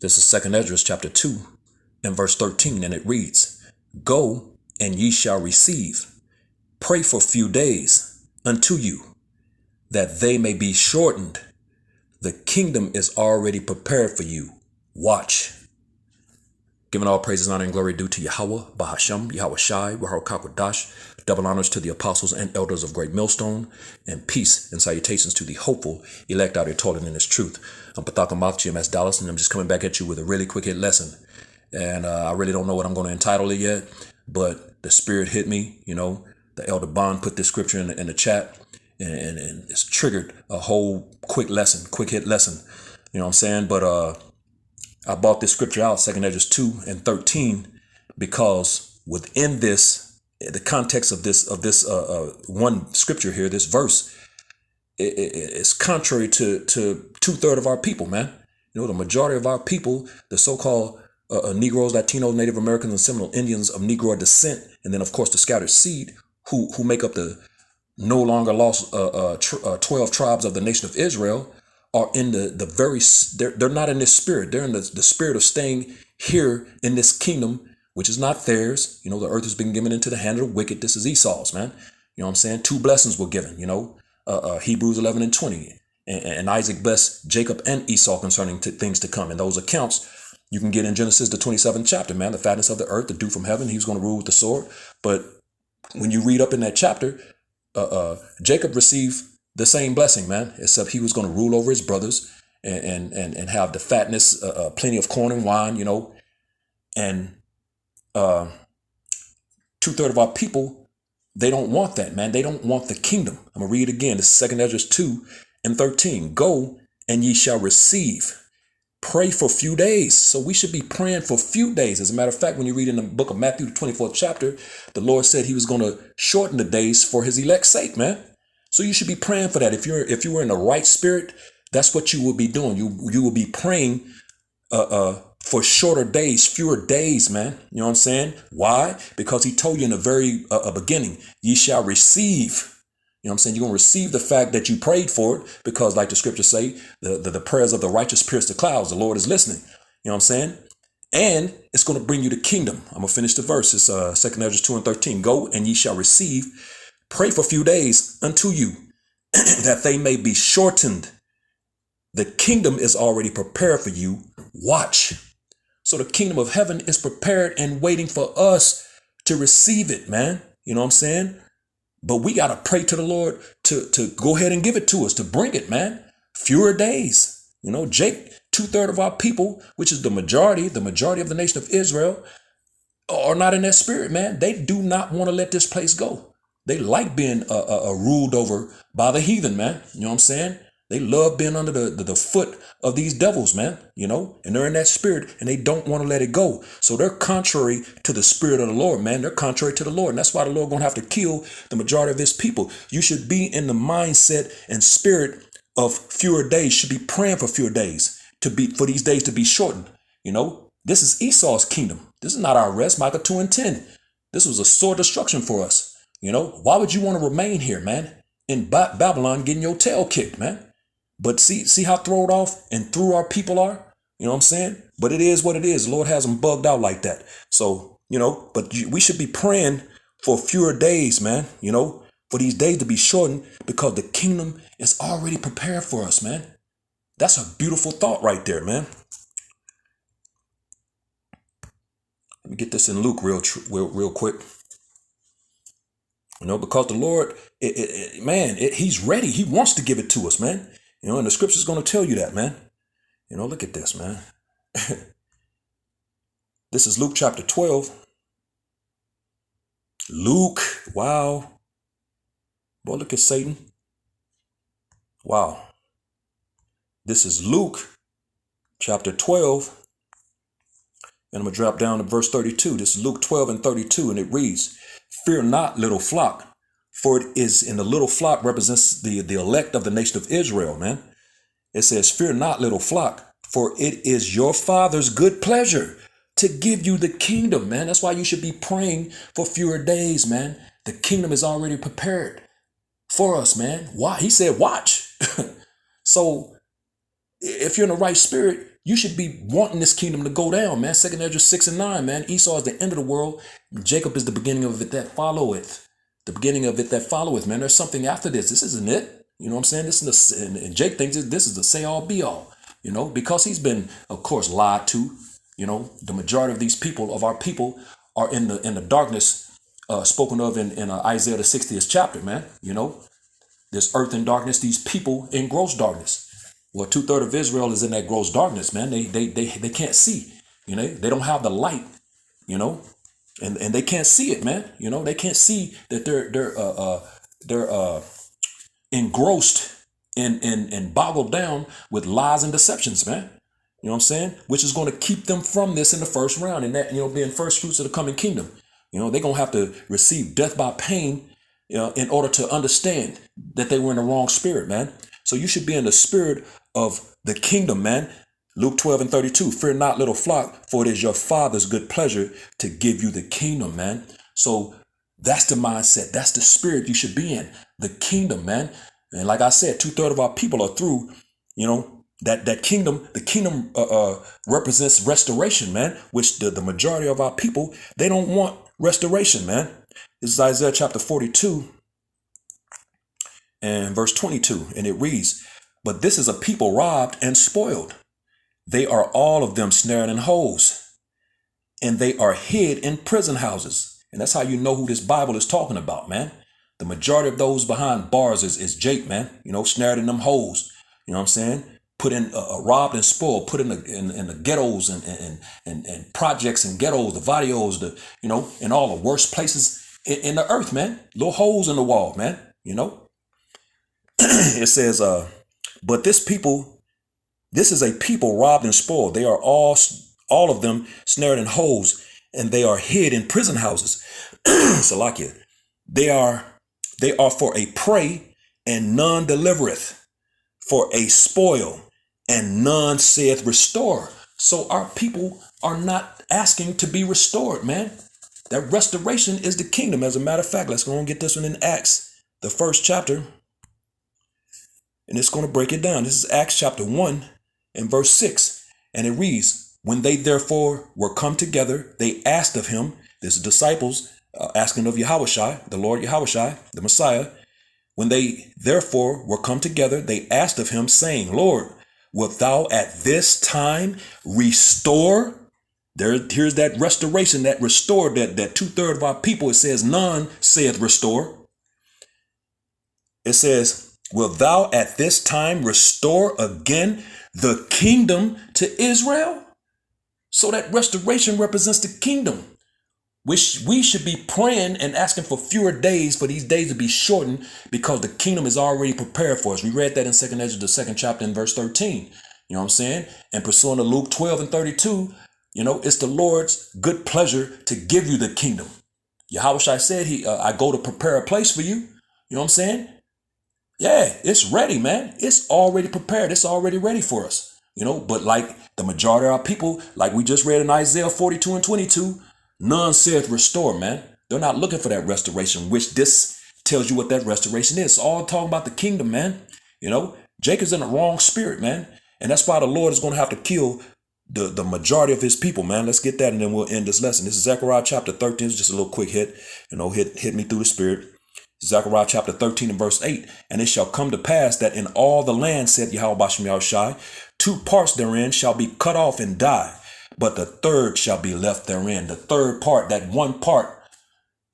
This is 2nd Ezra chapter 2 and verse 13, and it reads, "Go, and ye shall receive. Pray for few days unto you, that they may be shortened. The kingdom is already prepared for you. Watch." Giving all praises, honor, and glory due to Yahweh, Bahasham, Yahweh Shai, Wahar Kakwadash. Double honors to the apostles and elders of Great Millstone, and peace and salutations to the hopeful elect out here toiling in this truth. I'm Pathakamath, GMS Dallas, and I'm just coming back at you with a really quick hit lesson. And I really don't know what I'm going to entitle it yet, but the Spirit hit me. The Elder Bond put this scripture in the chat, and it's triggered a whole quick hit lesson. You know what I'm saying? But I bought this scripture out, 2nd Ezra 2 and 13, because within this, the context of this one scripture here, this verse, it's contrary to 2/3 of our people, man. The majority of our people, the so-called Negroes, Latinos, Native Americans, and Seminole Indians of Negro descent, and then of course the scattered seed, who make up the no longer lost 12 tribes of the nation of Israel, are in the very, they're not in this spirit. They're in the spirit of staying here in this kingdom, which is not theirs. The earth has been given into the hand of the wicked. This is Esau's, man. You know what I'm saying? 2 blessings were given, Hebrews 11 and 20. And Isaac blessed Jacob and Esau concerning things to come. And those accounts you can get in Genesis, the 27th chapter, man. The fatness of the earth, the dew from heaven. He was going to rule with the sword. But when you read up in that chapter, Jacob received the same blessing, man, except he was going to rule over his brothers and have the fatness, plenty of corn and wine, and 2/3 of our people, they don't want that, man. They don't want the kingdom. I'm going to read it again. This is 2nd Ezra 2 and 13. "Go, and ye shall receive. Pray for few days." So we should be praying for few days. As a matter of fact, when you read in the book of Matthew, the 24th chapter, the Lord said he was going to shorten the days for his elect's sake, man. So you should be praying for that. If you were in the right spirit, that's what you will be doing. You will be praying for shorter days, fewer days, man. You know what I'm saying? Why? Because he told you in the very beginning, ye shall receive. You know what I'm saying? You're going to receive the fact that you prayed for it, because like the scriptures say, the prayers of the righteous pierce the clouds. The Lord is listening. You know what I'm saying? And it's going to bring you the kingdom. I'm going to finish the verse. It's 2nd Ezra 2 and 13. "Go, and ye shall receive. Pray for few days unto you, that they may be shortened. The kingdom is already prepared for you. Watch." So the kingdom of heaven is prepared and waiting for us to receive it, man. You know what I'm saying? But we got to pray to the Lord to go ahead and give it to us, to bring it, man. Fewer days. Jake, 2/3 of our people, which is the majority of the nation of Israel, are not in that spirit, man. They do not want to let this place go. They like being ruled over by the heathen, man. You know what I'm saying? They love being under the foot of these devils, man, and they're in that spirit and they don't want to let it go. So they're contrary to the spirit of the Lord, man. They're contrary to the Lord. And that's why the Lord going to have to kill the majority of his people. You should be in the mindset and spirit of fewer days, should be praying for fewer days, for these days to be shortened. This is Esau's kingdom. This is not our rest. Micah 2 and 10. This was a sore destruction for us. Why would you want to remain here, man, in Babylon getting your tail kicked, man? But see how thrown off and through our people are? You know what I'm saying? But it is what it is. The Lord has them bugged out like that. So, but we should be praying for fewer days, man, for these days to be shortened, because the kingdom is already prepared for us, man. That's a beautiful thought right there, man. Let me get this in Luke real quick. Because the Lord, he's ready. He wants to give it to us, man. And the scripture's going to tell you that, man. Look at this, man. This is Luke chapter 12. Luke, wow. Boy, look at Satan. Wow. This is Luke chapter 12. And I'm going to drop down to verse 32. This is Luke 12 and 32, and it reads, "Fear not, little flock, for it is," in the little flock represents the elect of the nation of Israel, man. It says, "Fear not, little flock, for it is your Father's good pleasure to give you the kingdom," man. That's why you should be praying for fewer days, man. The kingdom is already prepared for us, man. Why? He said, watch. So if you're in the right spirit, You should be wanting this kingdom to go down, man. 2 Ezra 6 and 9, man. Esau is the end of the world. Jacob is the beginning of it that followeth. The beginning of it that followeth, man. There's something after this. This isn't it. You know what I'm saying? This is and Jake thinks this is the say all be all, you know, because he's been, of course, lied to. You know, the majority of these people, of our people, are in the darkness spoken of in Isaiah the 60th chapter, man. You know, this earth in darkness, these people in gross darkness. Well, 2/3 of Israel is in that gross darkness, man. They can't see. You know, they don't have the light. You know, and they can't see it, man. You know, they can't see that they're engrossed and boggled down with lies and deceptions, man. You know what I'm saying? Which is going to keep them from this in the first round, and that, you know, being first fruits of the coming kingdom. You know, they're going to have to receive death by pain, you know, in order to understand that they were in the wrong spirit, man. So you should be in the spirit of the kingdom, man. Luke 12 and 32, fear not, little flock, for it is your Father's good pleasure to give you the kingdom, man. So that's the mindset. That's the spirit you should be in, the kingdom, man. And like I said, 2/3 of our people are through, you know, that kingdom. The kingdom represents restoration, man, which the majority of our people, they don't want restoration, man. This is Isaiah chapter 42 and verse 22, and it reads, but this is a people robbed and spoiled. They are all of them snared in holes, and they are hid in prison houses. And that's how you know who this Bible is talking about, man. The majority of those behind bars is Jake, man. You know, snared in them holes. You know what I'm saying? Put in robbed and spoiled. Put in the ghettos and projects and ghettos, the vadios, you know, in all the worst places in the earth, man. Little holes in the wall, man. You know. It says, but this is a people robbed and spoiled. They are all of them snared in holes, and they are hid in prison houses. Salakia. They are for a prey, and none delivereth, for a spoil, and none saith restore. So our people are not asking to be restored, man. That restoration is the kingdom. As a matter of fact, let's go and get this one in Acts, the 1st chapter. And it's going to break it down. This is Acts chapter 1 and verse 6. And it reads, when they therefore were come together, they asked of him, this is disciples asking of Yahushua, the Lord Yahushua, the Messiah. When they therefore were come together, they asked of him, saying, Lord, wilt thou at this time restore? Here's that restoration, that restored, that 2/3 of our people. It says, none saith restore. It says, wilt thou at this time restore again the kingdom to Israel? So that restoration represents the kingdom, which we should be praying and asking for fewer days, for these days to be shortened, because the kingdom is already prepared for us. We read that in 2 Ezra, the 2nd chapter, in verse 13. You know what I'm saying? And pursuing to Luke 12 and 32, you know, it's the Lord's good pleasure to give you the kingdom. Yahushua said, I go to prepare a place for you. You know what I'm saying? Yeah, it's ready, man. It's already prepared. It's already ready for us. You know, but like the majority of our people, like we just read in Isaiah 42 and 22, none saith restore, man. They're not looking for that restoration, which this tells you what that restoration is. It's all talking about the kingdom, man. You know, Jacob's in the wrong spirit, man. And that's why the Lord is going to have to kill the majority of his people, man. Let's get that, and then we'll end this lesson. This is Zechariah chapter 13. It's just a little quick hit, you know, hit me through the spirit. Zechariah chapter 13 and verse 8. And it shall come to pass that in all the land, said Yahweh Bashem Yahushai, 2 parts therein shall be cut off and die, but the third shall be left therein. The third part, that one part,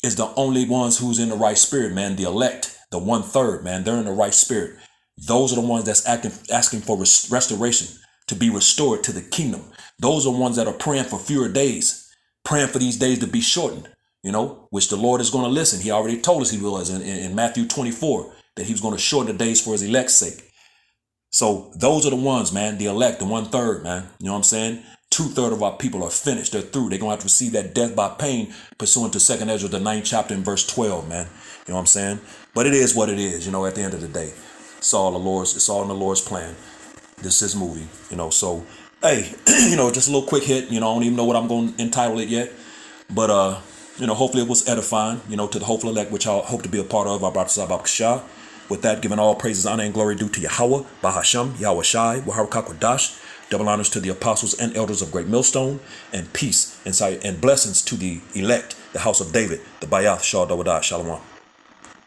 is the only ones who's in the right spirit, man. The elect, the 1/3, man, they're in the right spirit. Those are the ones that's asking for restoration, to be restored to the kingdom. Those are the ones that are praying for fewer days, praying for these days to be shortened, you know, which the Lord is going to listen. He already told us he was in Matthew 24, that he was going to shorten the days for his elect's sake. So those are the ones, man, the elect, the 1/3, man. You know what I'm saying? 2/3 of our people are finished. They're through. They're going to have to receive that death by pain pursuant to 2 Ezra, the 9th chapter, and verse 12, man. You know what I'm saying? But it is what it is, you know, at the end of the day. It's all in the Lord's plan. This is movie, you know. So, hey, you know, just a little quick hit. You know, I don't even know what I'm going to entitle it yet. But, you know, hopefully it was edifying, you know, to the hopeful elect, which I hope to be a part of. With that, giving all praises, honor, and glory due to Yahweh, Bahasham, Yahweh Shai, Waharakakadash, Double honors to the apostles and elders of Great Millstone, and peace and blessings to the elect, the house of David, the Bayath Shah Dawadah. Shalom.